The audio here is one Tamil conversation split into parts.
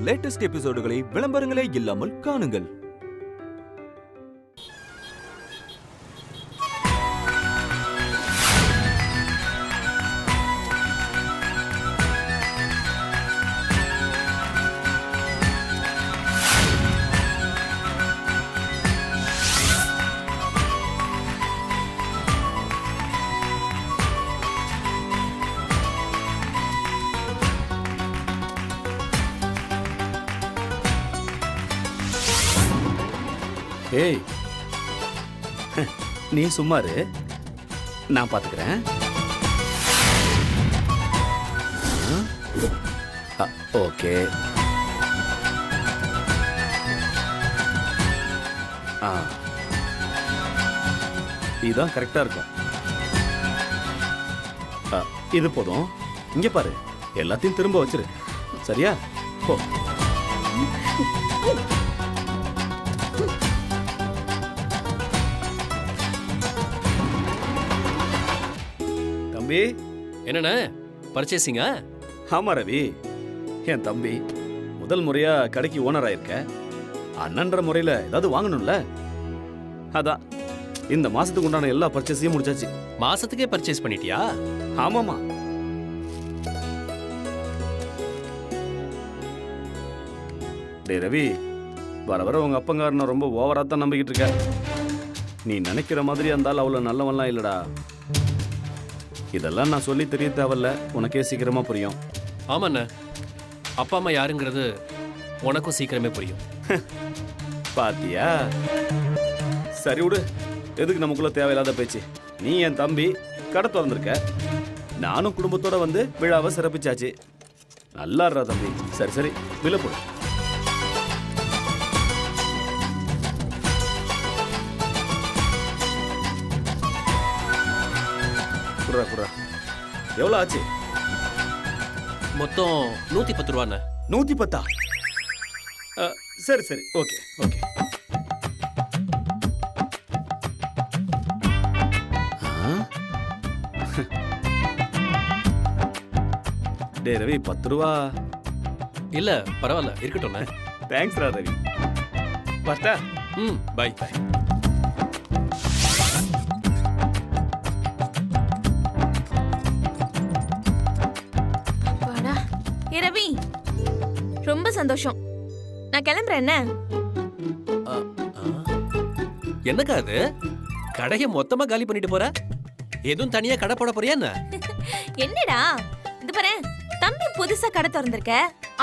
லேட்டஸ்ட் எபிசோடுகளை விளம்பரங்களே இல்லாமல் காணுங்கள். ஏய், நீ சும்மாரு, நான் பாத்துக்கிறேன். ஓகே. இதுதான் கரெக்டா இருக்கும். இது போதும். இங்க பாரு, எல்லாத்தையும் திரும்ப வச்சிரு. சரியா? போ. தம்பி, என்னண்ணே பர்ச்சேசிங்கா? ஆமா ரவி, என் தம்பி முதல் முறையா கடைக்கு ஓனர் ஆயிருக்க. அண்ணன்ற முறையில ஏதாவது வாங்கணும்ல, அதான் இந்த மாசத்துக்கு உண்டான எல்லா பர்ச்சேஸையும் முடிச்சாச்சு. மாசத்துக்கே பர்ச்சேஸ் பண்ணிட்டியா? ஆமாமா. டே ரவி, வர வர உங்க அப்பங்காரனை ரொம்ப ஓவரா தான் நம்பிக்கிட்டு இருக்க. நீ நினைக்கிற மாதிரி இருந்தாலும் அவ்வளவு நல்லவன்லாம் இல்லடா. இதெல்லாம் நான் சொல்லி தெரிய தேவையில்ல, உனக்கே சீக்கிரமா புரியும். ஆமாண்ண, அப்பா அம்மா யாருங்கிறது உனக்கும் சீக்கிரமே புரியும். பாத்தியா? சரி விடு, எதுக்கு நமக்குள்ள தேவையில்லாத பேச்சு. நீ என் தம்பி, கடை திறந்திருக்க, நானும் குடும்பத்தோட வந்து விழாவை சிறப்பிச்சாச்சு. நல்லா இருடா தம்பி. சரி சரி, விலை போடு. குடுறா. எவ்வளவு ஆச்சு? மொத்தம் 110 ரூபாண்ண. 110? சரி சரி, ஓகே ஓகே. டே ரவி, 10 ரூபா இல்ல பரவாயில்ல, இருக்கட்டும். தேங்க்ஸ் ரா ரவி. பஸ்டா. பை. ரவி, ரொம்ப சந்தோஷம். நான் கிளம்புறேன். என்ன என்னக்கா அது? கடையை மொத்தமா காலி பண்ணிட்டு போற? எதுவும் தனியா கடை போட போறியா என்ன? என்னடா இது பாரு, தம்பி புதுசா கடை திறந்திருக்க,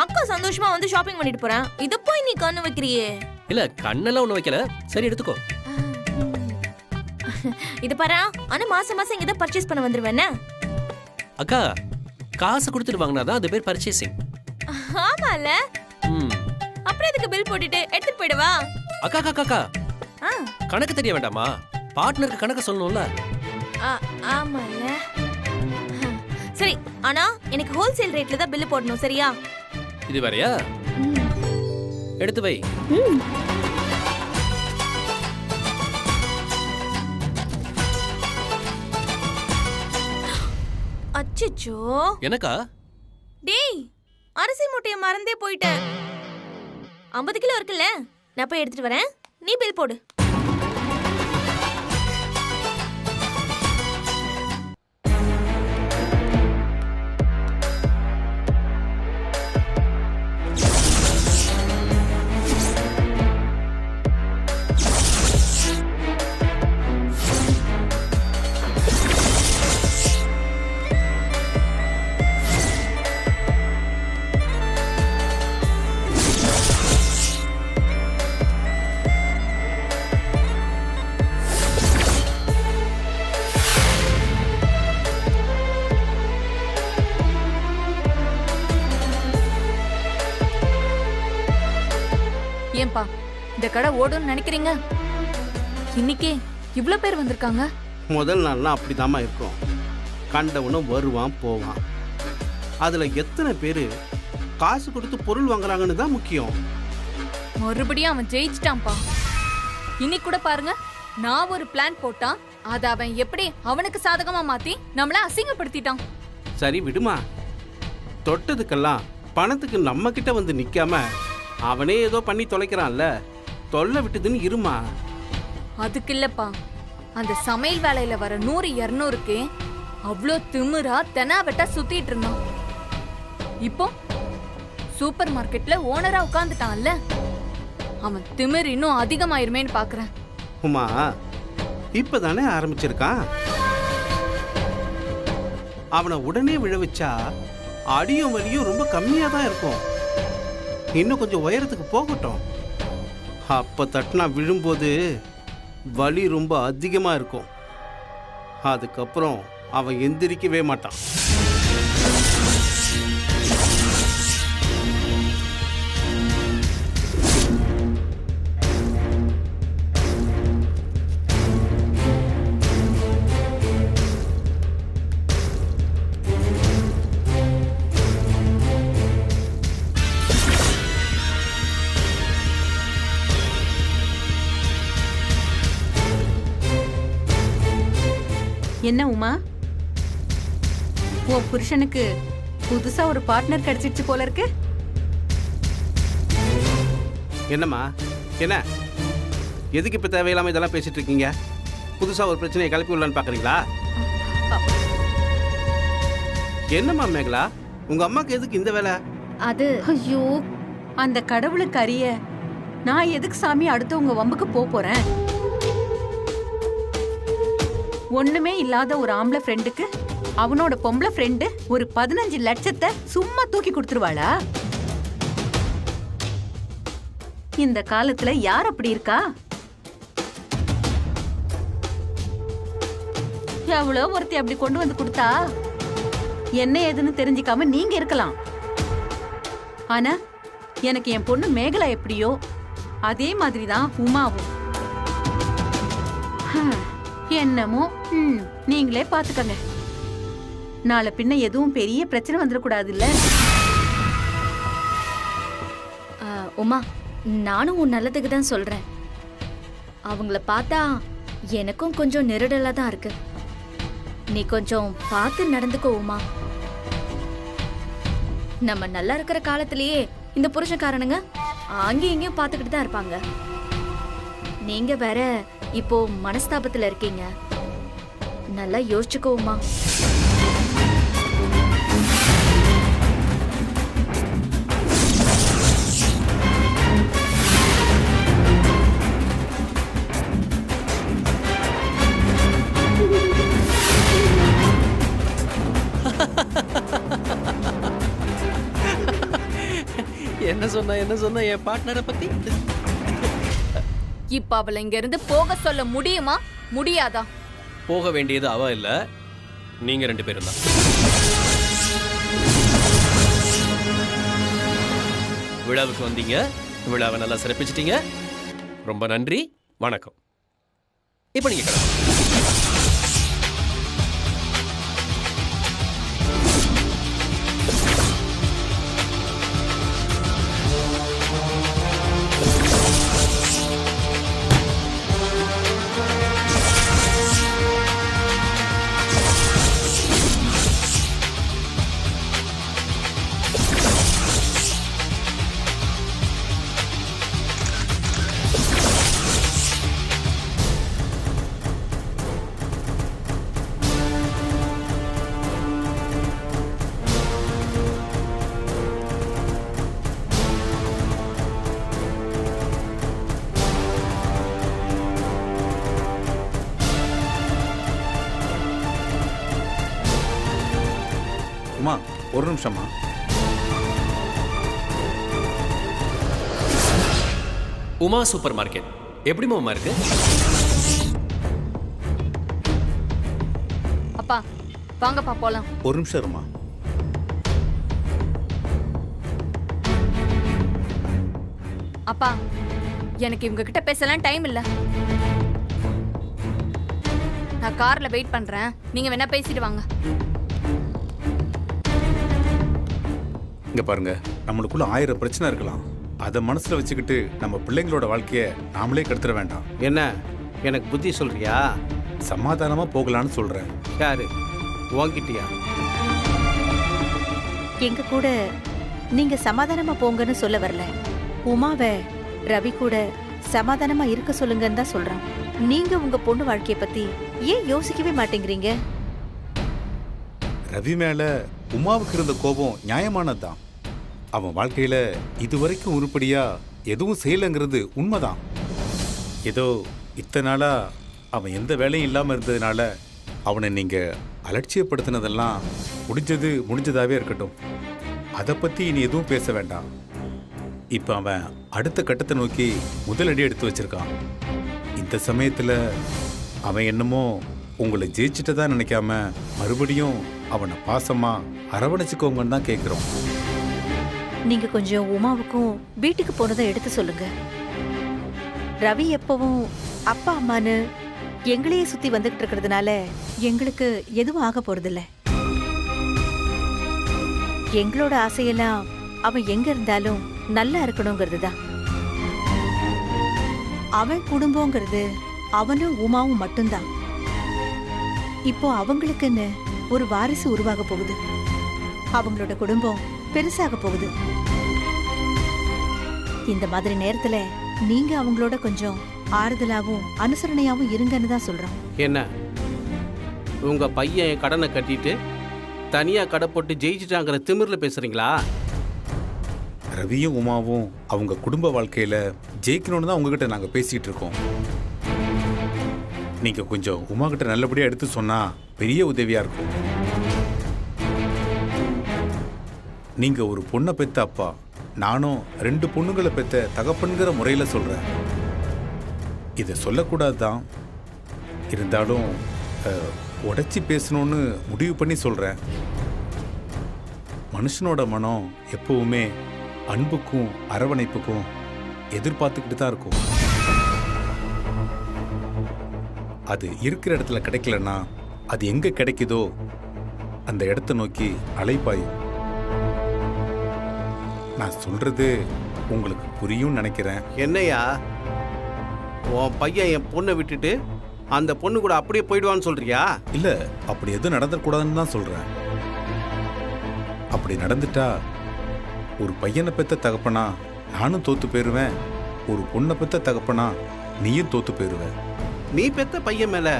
அக்கா சந்தோஷமா வந்து ஷாப்பிங் பண்ணிட்டு போறேன். இத போய் நீ கண்ணு வைக்கிறியே. இல்ல, கண்ணெல்லாம் ஒண்ணு வைக்கல. சரி, எடுத்துக்கோ. இது பாரு, ஆனா மாசம் மாசம் இங்க தான் பர்ச்சேஸ் பண்ண வந்துருவேன். அக்கா, காசு கொடுத்துட்டு வாங்கினாதான் அது பேர் பர்ச்சேசிங். ஆமால. அப்புறம் எதுக்கு பில் போட்டுட்டு எடுத்துட்டு போயிடுவா? அக்கா அக்கா அக்கா, கணக்கு தெரிய வேண்டாமா? பார்ட்னருக்கு கணக்கு சொல்லணும்ல. ஆமால. சரி, ஆனா எனக்கு ஹோல்சேல் ரேட்ல தான் பில் போடணும். சரியா? இது வேறயா? எடுத்து வை. அச்சச்சோ. எனக்கா? டேய், அரிசி மூட்டைய மறந்தே போயிட்டேன். 50 கிலோ இருக்குல்ல, நான் போய் எடுத்துட்டு வரேன். நீ பில் போடு. ஏன்பா இந்த கடை ஓடுன்னு நினைக்கிறீங்க? இன்னைக்கு இவ்ளோ பேர் வந்திருக்காங்க. முதல் நாள்லாம் அப்படிதாம்மா இருக்கும். கண்டவனும் வருவான் போவான். அதுல எத்தனை பேரு காசு கொடுத்து பொருள் வாங்குறாங்கன்னு தான் முக்கியம். மறுபடியும் அவன் ஜெயிச்சிட்டான்பா. இன்னைக்கு கூட பாருங்க, நான் ஒரு பிளான் போட்டான், அத அவன் எப்படி அவனுக்கு சாதகமா மாத்தி நம்மள அசிங்கப்படுத்திட்டான். சரி விடுமா, தொட்டதுக்கெல்லாம் பணத்துக்கு நம்ம கிட்ட வந்து நிக்காம அவனே ஏதோ பண்ணி தொலைக்கிறான்ல, தொல்லை விட்டுதுன்னு இருமா. அதுக்கு இல்லப்பா, அந்த சமையல் வேலையில வர 100-200க்கு அவ்வளோ திமிரா தெனாவெட்டா சுத்திட்டு இருந்தான். இப்போ சூப்பர் மார்க்கெட்ல ஓனரா உட்கார்ந்துட்டான்ல, அவன் திமிர் இன்னும் அதிகமாயிருமேன்னு பாக்குறேன். உமா இப்பதானே ஆரம்பிச்சிருக்கான். அவனை உடனே விழ வச்சா அடியும் வலியும் ரொம்ப கம்மியா தான் இருக்கும். இன்னும் கொஞ்சம் உயரத்துக்கு போகட்டும். அப்ப தட்டினா விழும்போது வலி ரொம்ப அதிகமா இருக்கும். அதுக்கப்புறம் அவன் எந்திரிக்கவே மாட்டான். என்ன உமா, உன் புருஷனுக்கு புதுசா ஒரு பார்ட்னர் கிடைச்சிருச்சு போல இருக்கு. என்னம்மா என்ன, எதுக்கு இப்ப தேவையில்லாம இதெல்லாம் பேசிட்டு இருக்கீங்க? புதுசா ஒரு பிரச்சனையை கிளப்பி விடலான்னு பாக்குறீங்களா? என்னம்மா மேகலா, உங்க அம்மாக்கு எதுக்கு இந்த வேலை? அது ஐயோ, அந்த கடவுளுக்கு அறிய நான் எதுக்கு சாமி அடுத்தவங்க வம்புக்கு போறேன்? ஒண்ணுமே இல்லாத ஒரு ஆம்பளை ஃப்ரெண்டுக்கு அவனோட பொம்பளை ஃப்ரெண்டு ஒரு 15 லட்சத்தை சும்மா தூக்கி கொடுத்துருவாளா? இந்த காலத்துல யார் அப்படி இருக்கா? எவ்வளோ ஒருத்தி அப்படி கொண்டு வந்து கொடுத்தா என்ன ஏதுன்னு தெரிஞ்சுக்காம நீங்க இருக்கலாம். ஆனா எனக்கு என் பொண்ணு மேகலா எப்படியோ அதே மாதிரிதான் உமாவும். என்னமோ நீங்களே பாத்துக்கங்க. நாளை பின்ன எதுவும் பெரிய பிரச்சனை வந்துடக்கூடாது இல்ல? உமா, நானும் உன் நல்லதுக்கு தான் சொல்றேன். அவங்கள பார்த்தா எனக்கும் கொஞ்சம் நெருடலா தான் இருக்கு. நீ கொஞ்சம் பார்த்து நடந்துக்கோ உமா. நம்ம நல்லா இருக்கிற காலத்திலேயே இந்த புருஷக்காரனுங்க அங்கேயும் இங்கேயும் பார்த்துக்கிட்டு தான் இருப்பாங்க. நீங்க வேற இப்போ மனஸ்தாபத்துல இருக்கீங்க. நல்லா யோசிச்சுக்கோமா. என்ன சொன்ன என் பார்ட்னரை பத்தி? இப்ப அவளை இங்க இருந்து போக சொல்ல முடியுமா முடியாதா? போக வேண்டியது அவ இல்ல, நீங்க 2 பேரும் தான். விழாவுக்கு வந்தீங்க, விழாவை நல்லா சிறப்பிச்சிட்டீங்க. ரொம்ப நன்றி, வணக்கம். இப்ப நீங்க கிளம்புங்க. உமா, ஒரு நிமிஷமா. உமா சூப்பர் மார்க்கெட் எப்படி மாமா இருக்கு? அப்பா வாங்கப்பா போலாம். ஒரு நிமிஷம் இருமா. அப்பா எனக்கு இவங்க கிட்ட பேசலாம் டைம் இல்ல. நான் கார்ல வெயிட் பண்றேன், நீங்க வேணா பேசிட்டு வாங்க. இங்க பாருங்க, நம்மளுக்குள்ள 1000 பிரச்சனை இருக்கலாம். அதை மனசுல வச்சுக்கிட்டு நம்ம பிள்ளைங்களோட வாழ்க்கைய நாமளே கெடுத்துட வேண்டாம். என்ன எனக்கு புத்தி சொல்றியா? சமாதானமா போகலான்னு சொல்றேன். யாரு உன்கிட்டயா? எங்க கூட நீங்க சமாதானமா போங்கன்னு சொல்ல வரல. உமாவை ரவி கூட சமாதானமா இருக்க சொல்லுங்கன்னு தான் சொல்றான். நீங்க உங்க பொண்ணு வாழ்க்கைய பத்தி ஏன் யோசிக்கவே மாட்டேங்கிறீங்க? ரவி மேல உமாவுக்கு இருந்த கோபம் நியாயமானதுதான். அவன் வாழ்க்கையில இதுவரைக்கும் உருப்படியா எதுவும் செய்யலைங்கிறது உண்மைதான். ஏதோ இத்தனை நாளா அவன் எந்த வேலையும் இல்லாம இருந்ததுனால அவனை நீங்க அலட்சியப்படுத்தினதெல்லாம் முடிஞ்சதாவே இருக்கட்டும். அதை பத்தி இனி எதுவும் பேச வேண்டாம். இப்ப அவன் அடுத்த கட்டத்தை நோக்கி முதலடி எடுத்து வச்சிருக்கான். இந்த சமயத்துல அவன் என்னமோ உங்களை ஜெயிச்சுட்டதா நினைக்காம மறுபடியும் அவனை பாசமா அரவணைச்சுக்கோங்கன்னு தான் கேட்கிறோம். நீங்க கொஞ்சம் உமாவுக்கும் வீட்டுக்கு போனதை எடுத்து சொல்லுங்க. ரவி எப்பவும் அப்பா அம்மான்னு எங்களையே சுத்தி வந்துகிட்டு இருக்கிறதுனால எங்களுக்கு எதுவும் ஆக போறதில்ல. எங்களோட ஆசையெல்லாம் அவன் எங்க இருந்தாலும் நல்லா இருக்கணுங்கிறது தான். அவன் குடும்பங்கிறது அவனும் உமாவும் மட்டும்தான். இப்போ அவங்களுக்குன்னு ஒரு வாரிசு உருவாக போகுது. அவங்களோட குடும்பம் பெருசாக போகுது. இந்த மாதிரி நேரத்துல நீங்க அவங்களோட கொஞ்சம் ஆறுதலாவும் அனுசரணையாவும் இருங்கன்னு தான் சொல்றோம். என்ன உங்க பையன் கடனை கட்டிட்டு தனியா கடை போட்டு ஜெயிச்சிட்டாங்கிற திமிர்ல பேசுறீங்களா? ரவியும் உமாவும் அவங்க குடும்ப வாழ்க்கையில ஜெயிக்கணும்னு தான் உங்ககிட்ட நாங்க பேசிட்டு இருக்கோம். நீங்க கொஞ்சம் உமா கிட்ட நல்லபடியா எடுத்து சொன்னா பெரிய உதவியா இருக்கும். நீங்க ஒரு பொண்ணை பெத்த அப்பா, நானும் 2 பொண்ணுங்களை பெத்த தகப்பன்கிற முறையில சொல்றேன். இதை சொல்லக்கூடாதுதான், இருந்தாலும் உடைச்சி பேசணும்னு முடிவு பண்ணி சொல்றேன். மனுஷனோட மனம் எப்பவுமே அன்புக்கும் அரவணைப்புக்கும் எதிர்பார்த்துக்கிட்டு தான் இருக்கும். அது இருக்கிற இடத்துல கிடைக்கலன்னா அது எங்க கிடைக்குதோ அந்த இடத்த நோக்கி அலைப்பாயும். நான் சொல்றது உங்களுக்கு புரியும் நினைக்கிறேன். என்னையா உன் பையன் என் பொண்ணை விட்டுட்டு அந்த பொண்ணு கூட அப்படியே போயிடுவான்னு சொல்றியா? இல்ல, அப்படி எதுவும் நடந்துடக்கூடாதுன்னு தான் சொல்றேன். அப்படி நடந்துட்டா ஒரு பையனை பெத்த தகப்பனா நானும் தோத்து போயிருவேன், ஒரு பொண்ணை பெத்த தகப்பனா நீயும் தோத்து போயிருவ. நீ பெத்த பையன் மேல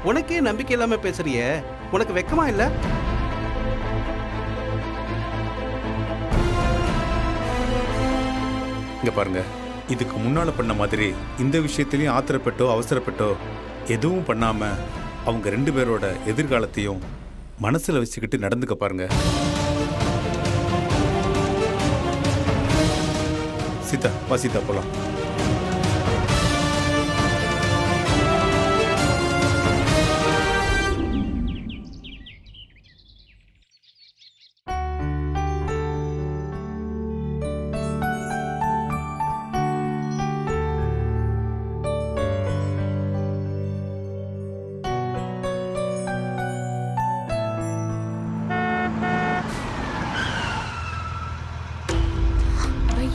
உனக்கே நம்பிக்கை இல்லாம பேசுறியே, உனக்கு வெக்கமா இல்ல? இங்க பாருங்க, இதுக்கு முன்னால பண்ண மாதிரி இந்த விஷயத்திலையும் ஆத்திரப்பட்டோ அவசரப்பட்டோ எதுவும் பண்ணாம அவங்க 2 பேரோட எதிர்காலத்தையும் மனசுல வச்சுக்கிட்டு நடந்துக்க பாருங்க. சீதா, வா சீதா போலாம்.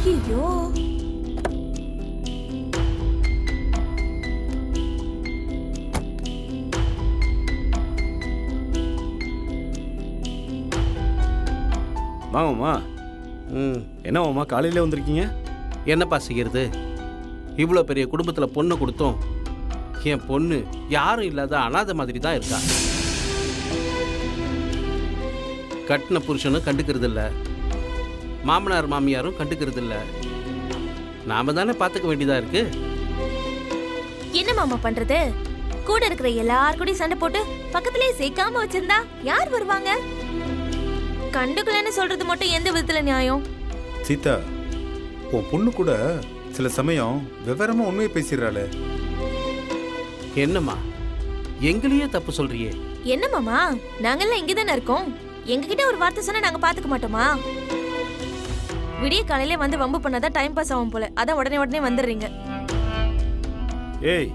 ஐயோ, மாமாம்மா. என்ன மாமா காலையிலே வந்திருக்கீங்க? என்னப்பா செய்யறது, இவ்வளோ பெரிய குடும்பத்தில் பொண்ணு கொடுத்தோம் என் பொண்ணு யாரும் இல்லாத அனாதை மாதிரி தான் இருக்கா. கட்டின புருஷனும் கண்டுக்கிறது இல்லை, மாமனார் மாமியாரும் கண்டுக்கிறது இல்லை. நாம தானே பார்த்துக்க வேண்டியதா இருக்கு. என்ன மாமா பண்றது? கூட இருக்கிற எல்லார் கூடயும் சண்டை போட்டு பக்கத்திலேயே சேர்க்காம வச்சிருந்தா யார் வருவாங்க? கண்டுக்கலன்னு சொல்றது மட்டும் எந்த விதத்துல நியாயம்? சீதா, உன் பொண்ணு கூட சில சமயம் விவரமா உண்மையை பேசிடுறாளே. என்னம்மா எங்களையே தப்பு சொல்றியே? என்ன மாமா, நாங்கெல்லாம் இங்கதானே இருக்கோம். எங்ககிட்ட ஒரு வார்த்தை சொன்னா நாங்க பாத்துக்க மாட்டோமா? விடிய காலையில வந்து வம்பு பண்ணாதான் டைம் பாஸ் ஆகும் போல, அதான் உடனே வந்துடுறீங்க. ஏய்,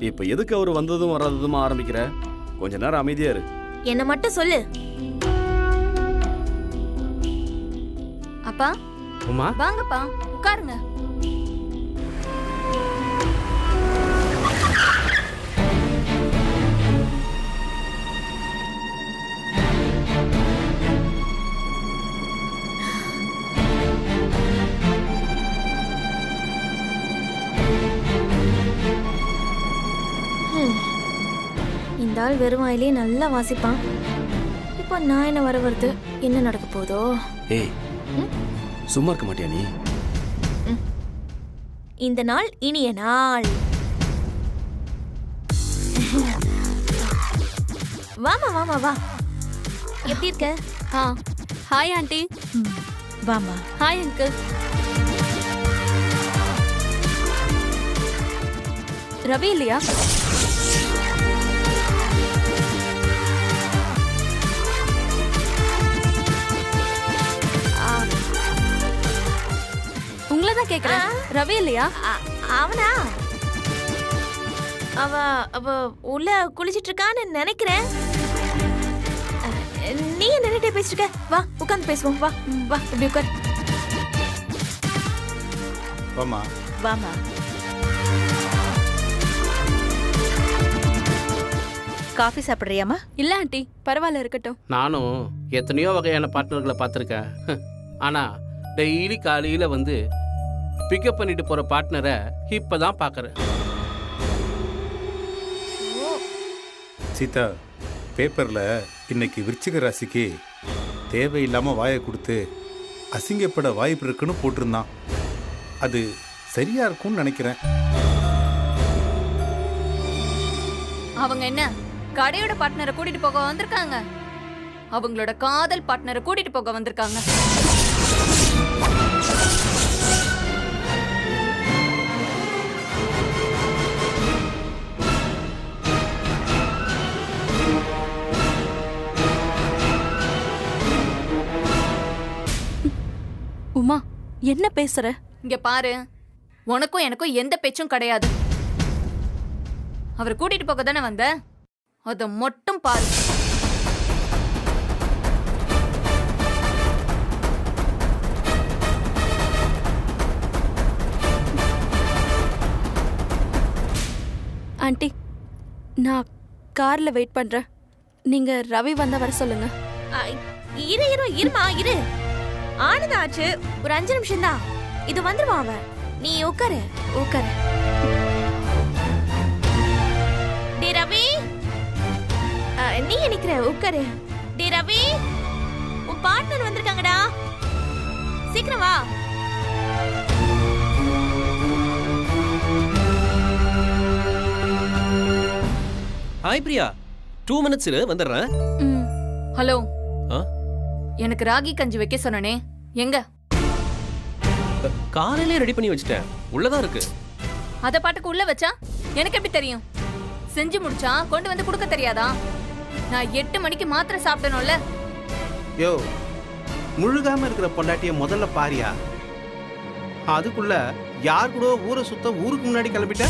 இப்ப எதுக்கு அவரு வந்ததும் வராததுமா ஆரம்பிக்கிற? கொஞ்ச நேரம் அமைதியா இரு. என்ன மட்டும் சொல்லு. அப்பா, உமா வாங்கப்பா, உட்காருங்க. அந்த ஆள் வெறும் வாயிலே நல்லா வாசிப்பான். இப்போ நான் என்ன வர வருது, என்ன நடக்க போதோ? ஏய் சும்மா இருக்க மாட்டியா நீ? இந்த நாள் இனிய நாள். வாமா வாமா வா. எப்படி இருக்க? Hi aunty. வாமா. Hi uncle. ரவி இல்லையா? உங்களதான் கேக்குறேன். ரவி இல்லையா? அவனா? அவ உள்ள குளிச்சிட்டு இருக்கான்னு நினைக்கிறேன். நீ நின்னுட்டே பேசிட்டு இருக்க. வா உட்காந்து பேசுவோம். வா வா இப்படி உட்கார். வாமா. வாமா. காஃபி சாப்பிட்றியாமா? இல்ல ஆண்டி, பரவாயில்ல இருக்கட்டும். நானும் எத்தனையோ வகையான பார்ட்னர்களை பார்த்துருக்கேன். ஆனால் டெய்லி காலையில் வந்து பிக்கப் பண்ணிட்டு போகிற பார்ட்னரை இப்போ தான் பார்க்குறேன். சீதா, பேப்பரில் இன்னைக்கு விருச்சிக ராசிக்கு தேவையில்லாமல் வாயை கொடுத்து அசிங்கப்பட வாய்ப்பு இருக்குன்னு போட்டிருந்தான். அது சரியா இருக்கும்னு நினைக்கிறேன். அவங்க என்ன கடையோட பார்ட்னரை கூட்டிட்டு போக வந்திருக்காங்க? அவங்களோட காதல் பார்ட்னரை கூட்டிட்டு போக வந்திருக்காங்க. உமா, என்ன பேசுற? இங்க பாரு, உனக்கும் எனக்கும் எந்த பேச்சும் கிடையாது. அவர் கூட்டிட்டு போக தானே வந்த, அத மட்டும் பாரு. ஆண்டி, நான் கார்ல வெயிட் பண்றேன். நீங்க ரவி வந்தா வர சொல்லுங்க. இருமா இரு. ஆனதாச்சு, ஒரு 5 நிமிஷம் தான். இது வந்துருவான் அவன். நீ உட்காரு உட்காரு. டே ரவி, நீ நிக்கிற உட்காரு. டே ரவி, உன் பார்ட்னர் வந்திருக்காங்கடா, சீக்கிரம் வா. ஹாய் பிரியா, 2 minutes இரு, வந்துடுறேன். ஹலோ, ஆ? எனக்கு ராகி கஞ்சி வைக்க சொன்னனே, எங்க? காலையிலே ரெடி பண்ணி வச்சிட்டேன், உள்ளதான் இருக்கு. அத பாட்டுக்கு உள்ள வச்சா எனக்கு எப்படி தெரியும்? செஞ்சு முடிச்சா கொண்டு வந்து கொடுக்க தெரியாதா? நான் 8 மணிக்கு மாத்திரை சாப்பிடணும்ல. யோ, முழுகாம இருக்கிற பொண்டாட்டிய முதல்ல பாரியா. அதுக்குள்ள யார் கூட ஊரை சுத்த ஊருக்கு முன்னாடி கிளம்பிட்ட?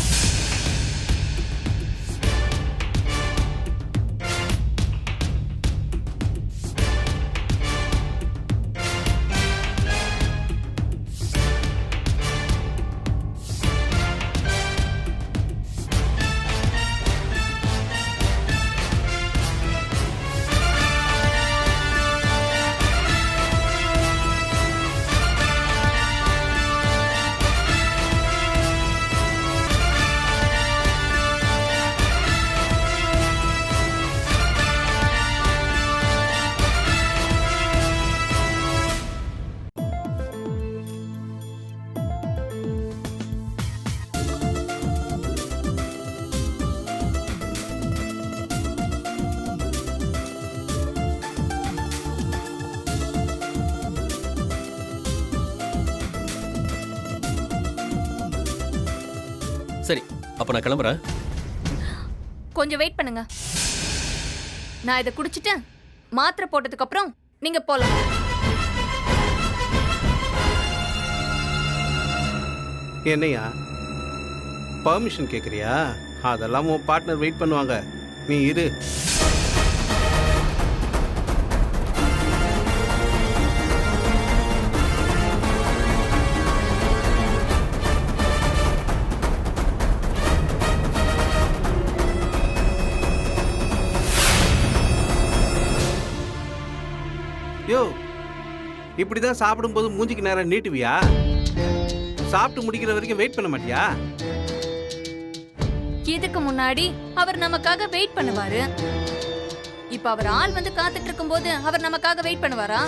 சரி, அப்ப நான் கிளம்புறேன். கொஞ்சம் வெயிட் பண்ணுங்க. நான் இதை குடிச்சிட்டு மாத்திரை போட்டதுக்கு அப்புறம் நீங்க போலாம். என்னையா பர்மிஷன் கேட்குறியா? அதெல்லாம் உன் பார்ட்னர் வெயிட் பண்ணுவாங்க, நீ இரு. யோ, இப்படிதான் சாப்பிடும்போது மூஞ்சிக்கு நேரம் நீட்டுவியா? சாப்பிட்டு முடிக்கிற வரைக்கும் வெயிட் பண்ண மாட்டியா? இதுக்கு முன்னாடி அவர் நமக்காக வெயிட் பண்ணுவாரு. இப்ப அவர் ஆள் வந்து காத்துட்டு இருக்கும்போது அவர் நமக்காக வெயிட் பண்ணுவாரா?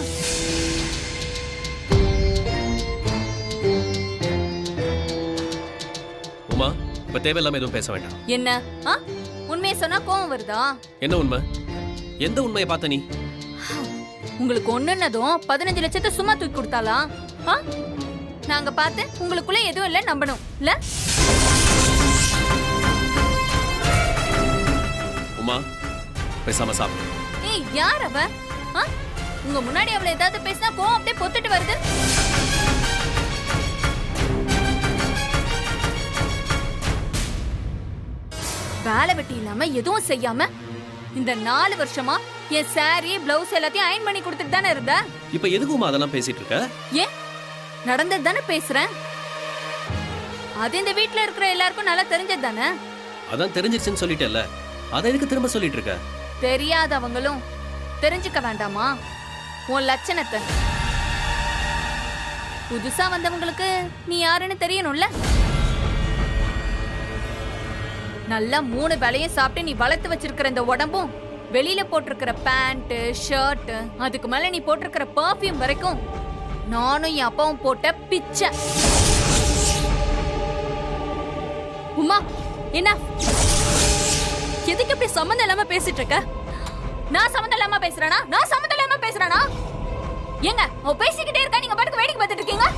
உமா, இப்ப தேவையில்லாம எதுவும் பேச வேண்டாம். என்ன உண்மையை சொன்னா கோவம் வருதா? என்ன உண்மை? எந்த உண்மையை பார்த்த நீ? உங்களுக்கு ஒண்ணுன்னதும் 15 லட்சத்தை சும்மா தூக்கி கொடுத்தாளா? நாங்க பார்த்து உங்களுக்குள்ள எதுவும் இல்ல நம்பணும் இல்ல? உமா, பேசாம சாப்பிடு. ஏய், யார் அவ? உங்க முன்னாடி அவளை ஏதாவது பேசினா கோவம் அப்படியே பொத்துட்டு வருது. வேலை வெட்டி இல்லாம எதுவும் செய்யாம இந்த 4 வருஷமா என் சாரி பிளவுஸ் எல்லாத்தையும் அயன் பண்ணி கொடுத்துட்டு தானே இருந்த. இப்ப எதுக்குமா அதெல்லாம் பேசிட்டு இருக்க? ஏன், நடந்தது தானே பேசுறேன். அது இந்த வீட்ல இருக்கிற எல்லாருக்கும் நல்லா தெரிஞ்சது தானே. அதான் தெரிஞ்சிருச்சுன்னு சொல்லிட்டேல்ல, அதை எதுக்கு திரும்ப சொல்லிட்டு இருக்க? தெரியாதவங்களும் தெரிஞ்சுக்க வேண்டாமா உன் லட்சணத்தை? புதுசா வந்தவங்களுக்கு நீ யாருன்னு தெரியணும்ல. நல்லா 3 வேளையும் சாப்பிட்டு நீ வளர்த்து வச்சிருக்கிற இந்த உடம்பும், வெளியில போட்டிருக்கிற பேண்ட் ஷர்ட், அதுக்கு மேல நீ போட்டிருக்கிற பர்ஃபியூம் வரைக்கும் நானும் என் அப்பாவும் போட்ட பிச்சை. உமா, என்ன எதுக்கு இப்படி சம்மந்தம் இல்லாம பேசிட்டு இருக்க? நான் சம்மந்தம் இல்லாம பேசுறேனா? நான் சம்மந்தம் இல்லாம பேசுறேனா? ஏங்க அவ பேசிக்கிட்டே இருக்கா, நீங்க பாட்டுக்கு வேடிக்கை பார்த்துட்டு இருக்கீங்க.